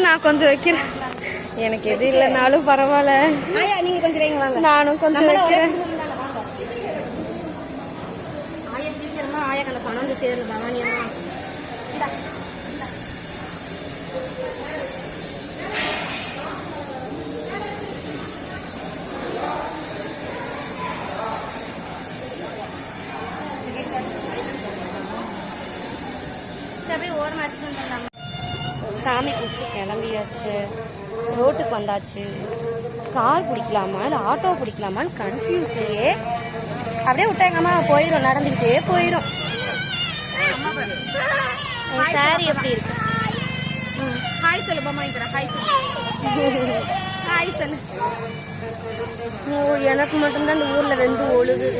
நான் கொஞ்சம் வைக்கிறேன். எனக்கு எது இல்லைனாலும் பரவாயில்ல. நீங்க கொஞ்சம் வைங்க வாங்க. நானும் கொஞ்சம் வைக்கிறேன். ஆயா சீக்கிரமா ஆயா கண்ட பணம் சேருது பவானியம்மா. சாமி கூப்பிட்டு கிளம்பியாச்சு. ரோட்டுக்கு வந்தாச்சு. கார் பிடிக்கலாமா இல்லை ஆட்டோ பிடிக்கலாமான்னு கன்ஃபியூஸ்லயே அப்படியே விட்டாங்கம்மா. போயிடும், நடந்துக்கிட்டே போயிடும். சாரி எப்படி இருக்கு? ஹாய் சொல்லு பாமா. ஹாய் சொல்லு. ஹாய் சொல்லு. எனக்கு மட்டும்தான் இந்த ஊர்ல வெந்து ஒழுகுது.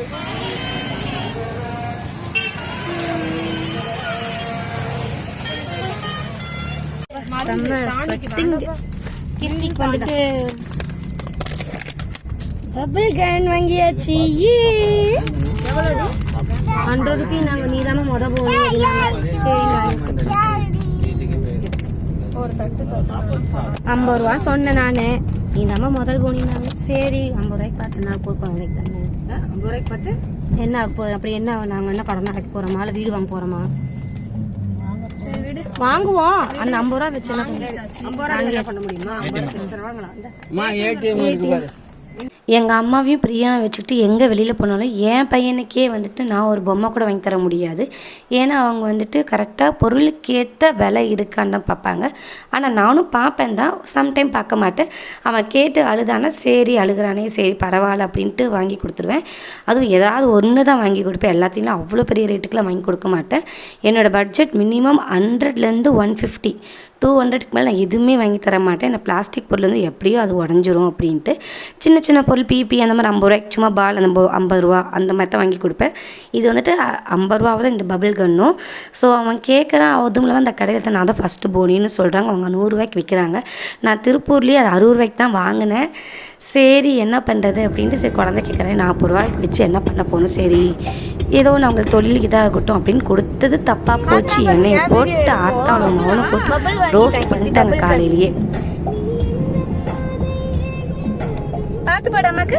டபுள் கேன் வாங்கியாச்சு. 100 ரூபி. நாங்க நீதாம முத போகணும். ஒரு தட்டு 50 ரூபா சொன்னேன் நானு. நீதாம முதல் போனீங்க. சரி 50 ரூபாய்க்கு பார்த்து நான் போய் 50 ரூபாய்க்கு பார்த்து என்ன ஆக போகுது? அப்படி என்ன நாங்க என்ன கடன் அடைக்க போறோமா இல்லை வீடு வாங்க போறோமா? வாங்குவோம். அந்த 50 ரூபா வச்சு பண்ண முடியுமா? எங்கள் அம்மாவையும் பிரியாவை வச்சுக்கிட்டு எங்கே வெளியில் போனாலும் என் பையனுக்கே வந்துட்டு நான் ஒரு பொம்மை கூட வாங்கி தர முடியாது. ஏன்னா அவங்க வந்துட்டு கரெக்டாக பொருளுக்கேற்ற விலை இருக்கான்னு தான் பார்ப்பாங்க. ஆனால் நானும் பார்ப்பேன் தான், சம்டைம் பார்க்க மாட்டேன். அவன் கேட்டு அழுதானா சரி அழுகிறானே சரி பரவாயில்ல அப்படின்ட்டு வாங்கி கொடுத்துருவேன். அதுவும் ஏதாவது ஒன்று தான் வாங்கி கொடுப்பேன். எல்லாத்தையும் அவ்வளோ பெரிய ரேட்டுக்கெலாம் வாங்கி கொடுக்க மாட்டேன். என்னோடய பட்ஜெட் மினிமம் 100லேருந்து 150, 200க்கு மேலே நான் எதுவுமே வாங்கி தர மாட்டேன். நான் பிளாஸ்டிக் பொருள் வந்து எப்படியோ அது உடஞ்சிரும் அப்படின்ட்டு சின்ன சின்ன பொருள் பிபி அந்த மாதிரி 50 ரூபாய்க்கு சும்மா பால் அந்த 50 ரூபா அந்த மாதிரி தான் வாங்கி கொடுப்பேன். இது வந்துட்டு 50 ரூபாவை தான் இந்த பபிள் கன்னும். ஸோ அவன் கேட்குறான். அதுவும் இல்லாமல் அந்த கடையில் தான் நான் தான் ஃபஸ்ட்டு போனின்னு சொல்கிறாங்க. அவங்க 100 ரூபாய்க்கு விற்கிறாங்க. நான் திருப்பூர்லேயே அது 60 ரூபாய்க்கு தான் வாங்கினேன். சரி என்ன பண்ணுறது அப்படின்ட்டு சரி குழந்தை கேட்குறேன் 40 ரூபாய்க்கு வச்சு என்ன பண்ண போகணும். சரி ஏதோ ஒன்று அவங்களுக்கு தொழிலுக்கு இதாக இருக்கட்டும் அப்படின்னு கொடுத்தது தப்பாக போச்சு. எண்ணெயை போட்டு ஆத்தாவும் மௌனம் போட்டு ரோஸ்ட் பண்ணிட்டாங்க காலையிலேயே. பாட்டு பாடாமாக்கு